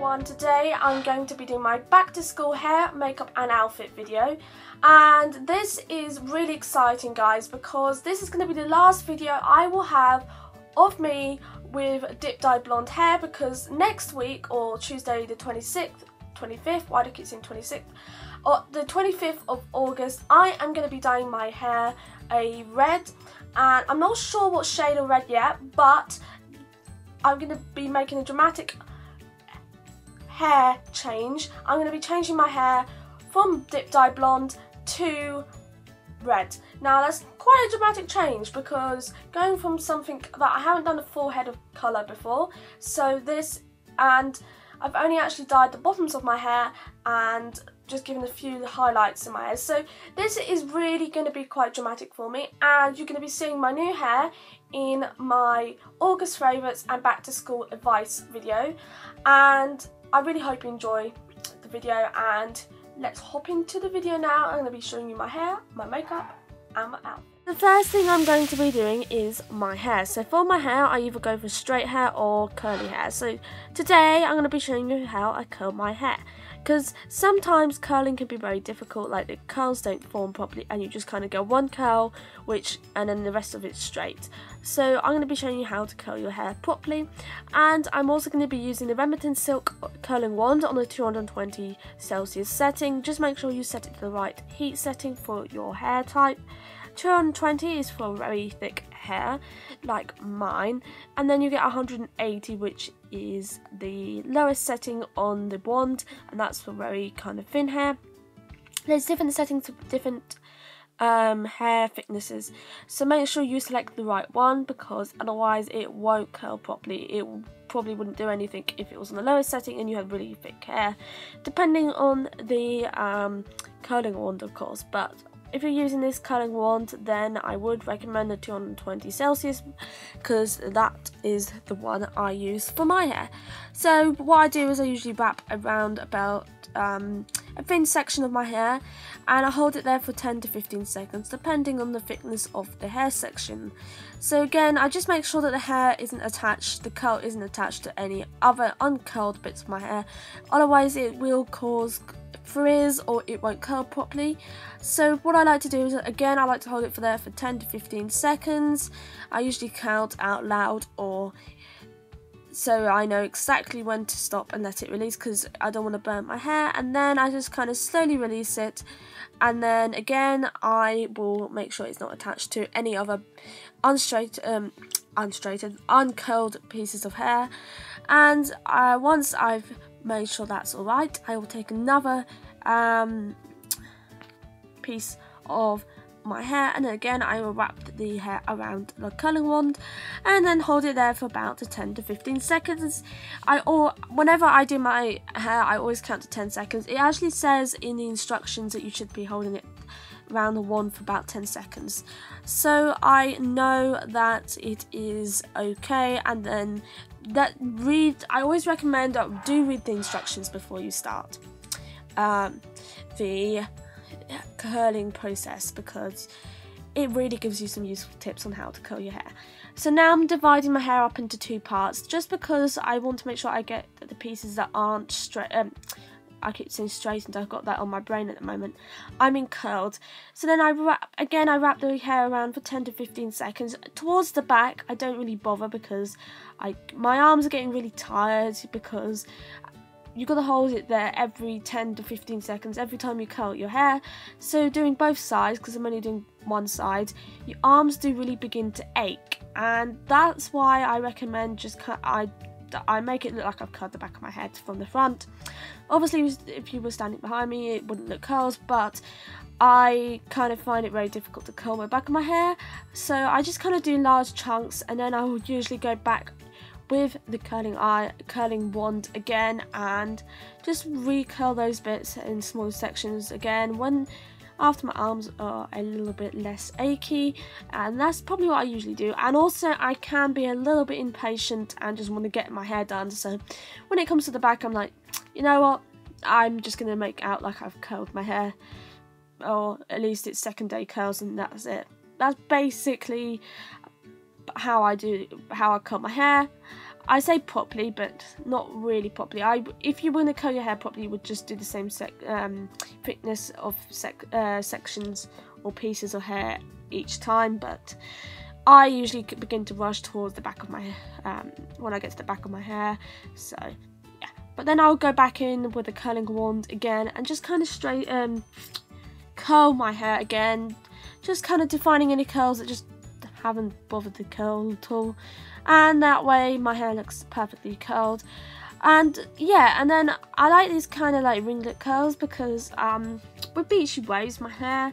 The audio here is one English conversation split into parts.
everyone, today I'm going to be doing my back to school hair, makeup and outfit video, and this is really exciting guys because this is going to be the last video I will have of me with dip dye blonde hair, because next week, or Tuesday the 25th, why do I keep saying 26th, or the 25th of August, I am going to be dyeing my hair a red, and I'm not sure what shade of red yet, but I'm going to be making a dramatic hair change. I'm going to be changing my hair from dip dye blonde to red. Now that's quite a dramatic change because going from something that I haven't done a full head of colour before, so this, and I've only actually dyed the bottoms of my hair and just given a few highlights in my hair. So this is really going to be quite dramatic for me, and you're going to be seeing my new hair in my August favourites and back to school advice video, and I really hope you enjoy the video, and let's hop into the video now. I'm going to be showing you my hair, my makeup and my outfit. The first thing I'm going to be doing is my hair. So for my hair, I either go for straight hair or curly hair. So today I'm going to be showing you how I curl my hair, because sometimes curling can be very difficult, like the curls don't form properly and you just kind of go one curl and then the rest of it's straight. So I'm going to be showing you how to curl your hair properly, and I'm also going to be using the Remington silk curling wand on the 220 Celsius setting. Just make sure you set it to the right heat setting for your hair type. 220 is for very thick hair like mine, and then you get 180, which is the lowest setting on the wand, and that's for very kind of thin hair. There's different settings for different hair thicknesses, so make sure you select the right one, because otherwise it won't curl properly. It probably wouldn't do anything if it was on the lowest setting and you had really thick hair, depending on the curling wand of course. But if you're using this curling wand, then I would recommend the 220 Celsius, because that is the one I use for my hair. So what I do is I usually wrap around about a thin section of my hair, and I hold it there for 10 to 15 seconds depending on the thickness of the hair section. So again, I just make sure that the hair isn't attached, the curl isn't attached to any other uncurled bits of my hair, otherwise it will cause frizz or it won't curl properly. So what I like to do is, again, I like to hold it there for 10 to 15 seconds. I usually count out loud, or so I know exactly when to stop and let it release, because I don't want to burn my hair. And then I just kind of slowly release it, and then again I will make sure it's not attached to any other uncurled pieces of hair. And once I've made sure that's alright, I will take another piece of my hair, and then again I will wrap the hair around the curling wand and then hold it there for about 10 to 15 seconds. Whenever I do my hair, I always count to 10 seconds. It actually says in the instructions that you should be holding it around the wand for about 10 seconds, so I know that it is okay. And then I always recommend do read the instructions before you start the curling process, because it really gives you some useful tips on how to curl your hair. So now I'm dividing my hair up into two parts, just because I want to make sure I get the pieces that aren't straight. I keep saying straightened, I've got that on my brain at the moment. I mean curled. So then I wrap the hair around for 10 to 15 seconds. Towards the back, I don't really bother, because my arms are getting really tired, because you've got to hold it there every 10 to 15 seconds every time you curl your hair. So doing both sides, because I'm only doing one side, your arms do really begin to ache, and that's why I recommend I make it look like I've curled the back of my head from the front. Obviously if you were standing behind me it wouldn't look curls, but I kind of find it very difficult to curl my back of my hair, so I just kind of do large chunks, and then I will usually go back with the curling wand again and just recurl those bits in small sections again after my arms are a little bit less achy. And that's probably what I usually do. And also I can be a little bit impatient and just want to get my hair done, so when it comes to the back I'm like, you know what, I'm just going to make out like I've curled my hair, or at least it's second day curls, and that's it. That's basically how I curl my hair. I say properly, but not really properly. If you want to curl your hair properly, you would just do the same thickness of sections or pieces of hair each time, but I usually begin to rush towards the back of my when I get to the back of my hair, so yeah. But then I'll go back in with a curling wand again and just kind of curl my hair again, just kind of defining any curls that just haven't bothered to curl at all, and that way my hair looks perfectly curled. And yeah, and then I like these kind of like ringlet curls because with beachy waves my hair,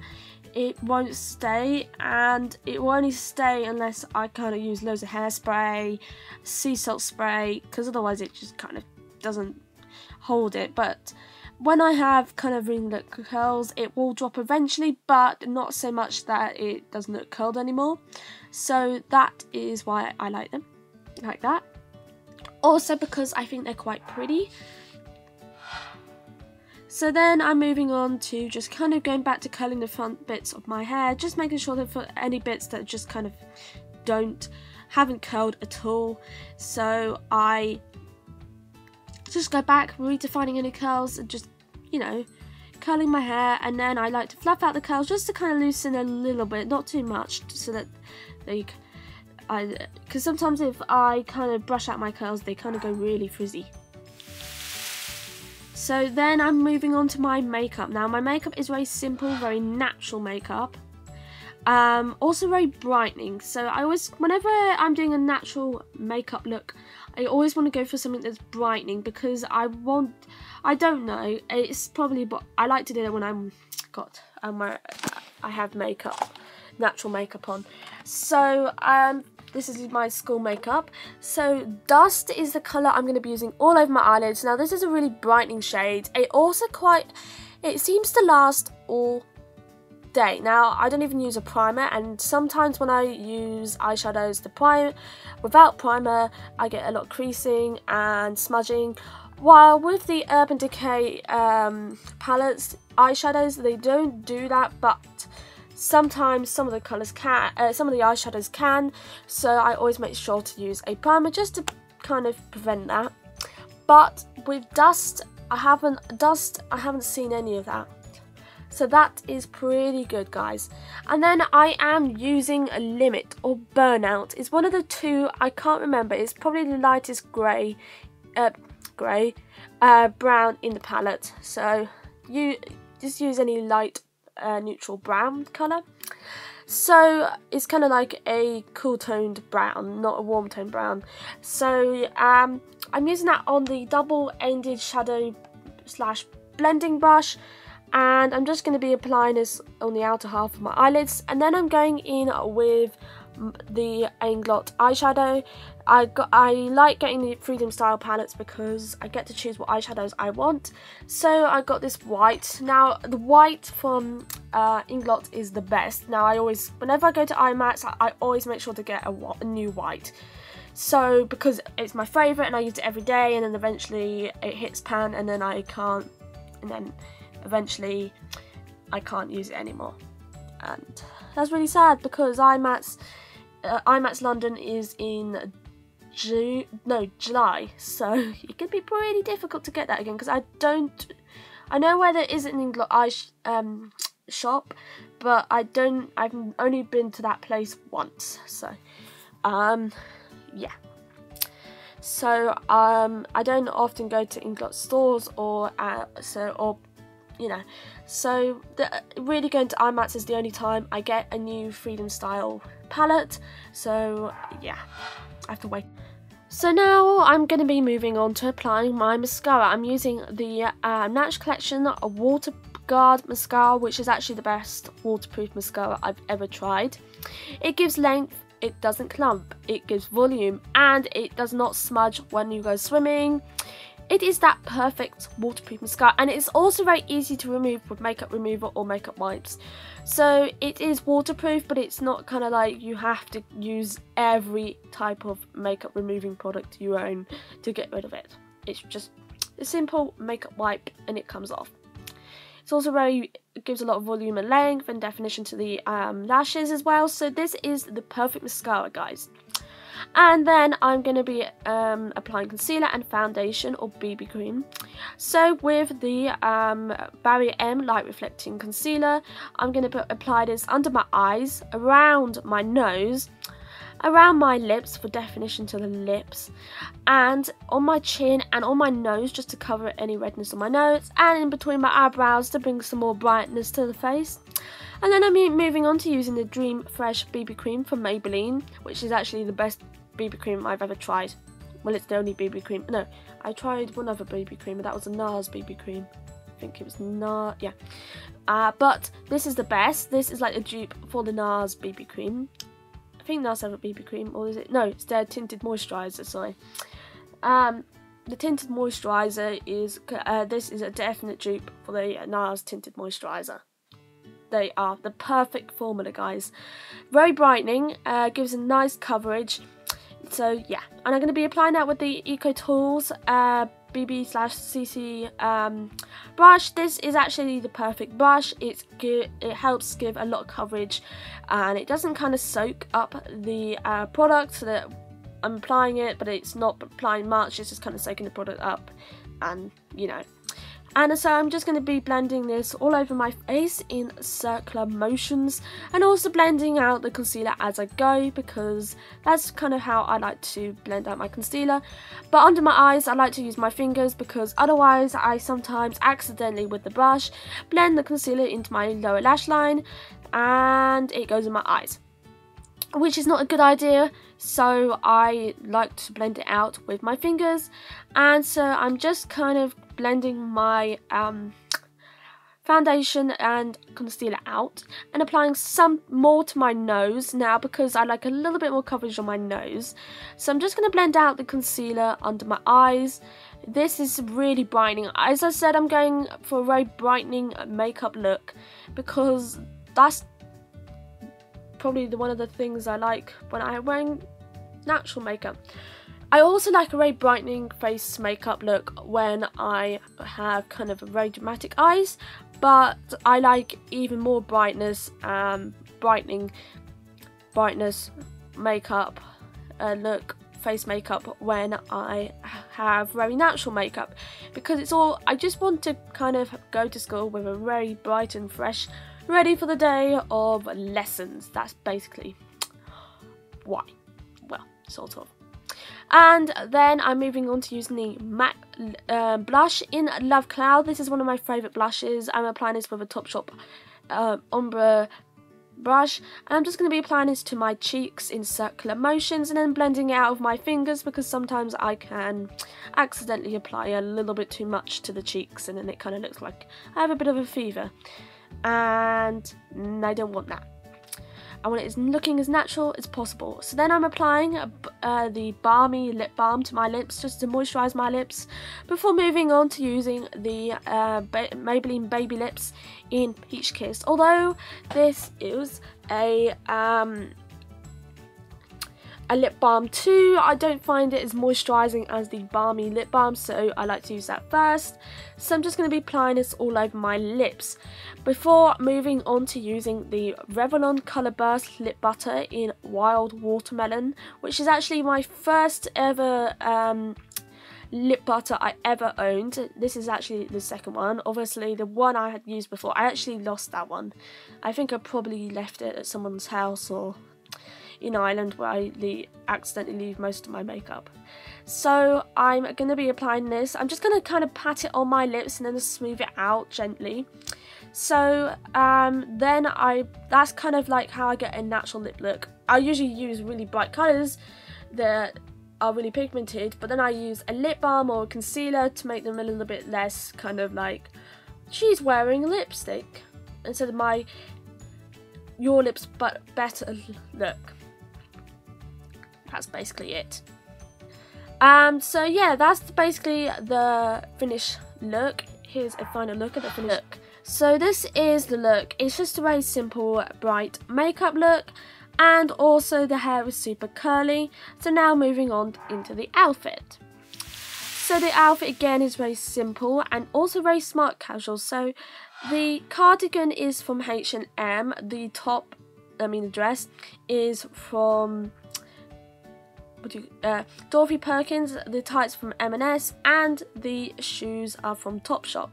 it won't stay, and it will only stay unless I kind of use loads of hairspray, sea salt spray, because otherwise it just kind of doesn't hold it. But when I have kind of ringlet curls, it will drop eventually, but not so much that it doesn't look curled anymore. So that is why I like them like that. Also because I think they're quite pretty. So then I'm moving on to just kind of going back to curling the front bits of my hair, just making sure that for any bits that just kind of haven't curled at all. So I just go back, redefining any curls and just, you know, curling my hair. And then I like to fluff out the curls just to kind of loosen a little bit, not too much, so that because sometimes if I kind of brush out my curls, they kind of go really frizzy. So then I'm moving on to my makeup. Now my makeup is very simple, very natural makeup. Also very brightening. So I always, whenever I'm doing a natural makeup look, I always want to go for something that's brightening, because I don't know, it's probably, but I like to do it when I have makeup, natural makeup on. So this is my school makeup. So Dust is the colour I'm going to be using all over my eyelids. Now this is a really brightening shade. It seems to last all day. Now I don't even use a primer, and sometimes when I use eyeshadows without primer, I get a lot of creasing and smudging. While with the Urban Decay palettes, eyeshadows, they don't do that, but sometimes some of the colours can, some of the eyeshadows can, so I always make sure to use a primer just to kind of prevent that. But with Dust, I haven't seen any of that. So that is pretty good, guys. And then I am using a Limit or Burnout. It's one of the two, I can't remember. It's probably the lightest brown in the palette. So you just use any light neutral brown colour. So it's kind of like a cool toned brown, not a warm toned brown. So I'm using that on the double-ended shadow / blending brush, and I'm just going to be applying this on the outer half of my eyelids, and then I'm going in with the Inglot eyeshadow. I like getting the Freedom Style palettes because I get to choose what eyeshadows I want. So I got this white. Now the white from Inglot is the best. Now whenever I go to IMAX, I always make sure to get a new white. So because it's my favourite and I use it every day, and then eventually it hits pan, and then eventually I can't use it anymore, and that's really sad because IMAX London is in July, so it could be pretty difficult to get that again, because I know where there is an Inglot shop, but I've only been to that place once, so yeah. So I don't often go to Inglot stores so really going to IMAX is the only time I get a new Freedom Style palette. So yeah, I have to wait. So now I'm going to be moving on to applying my mascara. I'm using the Natural Collection Waterguard mascara, which is actually the best waterproof mascara I've ever tried. It gives length, it doesn't clump, it gives volume, and it does not smudge when you go swimming. It is that perfect waterproof mascara, and it's also very easy to remove with makeup remover or makeup wipes. So it is waterproof, but it's not kind of like you have to use every type of makeup removing product you own to get rid of it. It's just a simple makeup wipe and it comes off. It's also it gives a lot of volume and length and definition to the lashes as well. So this is the perfect mascara, guys. And then I'm going to be applying concealer and foundation or BB cream. So with the Barrier M Light Reflecting Concealer, I'm going to apply this under my eyes, around my nose, around my lips for definition to the lips, and on my chin and on my nose just to cover any redness on my nose, and in between my eyebrows to bring some more brightness to the face. And then I'm moving on to using the Dream Fresh BB cream from Maybelline, which is actually the best BB cream I've ever tried. Well, it's the only BB cream. No, I tried one other BB cream, but that was a NARS BB cream. I think it was NARS, yeah. But this is the best. This is like a dupe for the NARS BB cream. I think NARS have a BB cream, or is it? No, it's their tinted moisturiser, sorry. The tinted moisturiser is, this is a definite dupe for the NARS tinted moisturiser. They are the perfect formula, guys. Very brightening, gives a nice coverage. So yeah, and I'm going to be applying that with the Eco Tools BB/CC brush. This is actually the perfect brush. It helps give a lot of coverage, and it doesn't kind of soak up the product, so that I'm applying it, but it's not applying much. It's just kind of soaking the product up, and you know. And so I'm just going to be blending this all over my face in circular motions, and also blending out the concealer as I go, because that's kind of how I like to blend out my concealer. But under my eyes I like to use my fingers, because otherwise I sometimes accidentally with the brush blend the concealer into my lower lash line and it goes in my eyes, which is not a good idea. So I like to blend it out with my fingers, and so I'm just kind of blending my foundation and concealer out and applying some more to my nose now, because I like a little bit more coverage on my nose. So I'm just going to blend out the concealer under my eyes. This is really brightening. As I said, I'm going for a very brightening makeup look, because that's probably one of the things I like when I'm wearing natural makeup. I also like a very brightening face makeup look when I have kind of very dramatic eyes, but I like even more brightness, brightness makeup look, face makeup, when I have very natural makeup, because it's all, I just want to kind of go to school with a very bright and fresh, ready for the day of lessons. That's basically why. Well, sort of. And then I'm moving on to using the M.A.C blush in Lovecloud. This is one of my favourite blushes. I'm applying this with a Topshop ombre brush, and I'm just going to be applying this to my cheeks in circular motions, and then blending it out with my fingers, because sometimes I can accidentally apply a little bit too much to the cheeks, and then it kind of looks like I have a bit of a fever, and I don't want that. I want it looking as natural as possible. So then I'm applying the Balmi Lip Balm to my lips, just to moisturise my lips, before moving on to using the Maybelline Baby Lips in Peach Kiss. Although this is a lip balm too, I don't find it as moisturising as the Balmi Lip Balm, so I like to use that first. So I'm just going to be applying this all over my lips before moving on to using the Revlon ColorBurst Lip Butter in Wild Watermelon, which is actually my first ever lip butter I ever owned. This is actually the second one. Obviously the one I had used before, I actually lost that one. I think I probably left it at someone's house or in Ireland, where I accidentally leave most of my makeup. So I'm going to be applying this. I'm just going to kind of pat it on my lips and then smooth it out gently. So then that's kind of like how I get a natural lip look. I usually use really bright colours that are really pigmented, but then I use a lip balm or a concealer to make them a little bit less kind of like she's wearing lipstick, instead of your lips but better look. That's basically it. So yeah, that's basically the finished look. Here's a final look at the finished look. So this is the look. It's just a very simple, bright makeup look, and also the hair is super curly. So now moving on into the outfit. So the outfit again is very simple and also very smart casual. So the cardigan is from H&M. The dress is from Dorthy Perkins, the tights from M.A.C, and the shoes are from Topshop.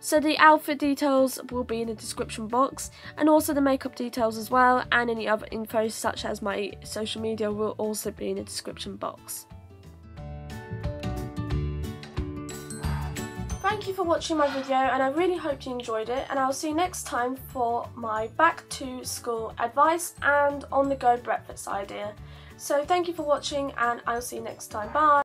So the outfit details will be in the description box, and also the makeup details as well, and any other info such as my social media will also be in the description box. Thank you for watching my video, and I really hope you enjoyed it, and I'll see you next time for my back to school advice and on the go breakfast idea. So thank you for watching, and I'll see you next time. Bye!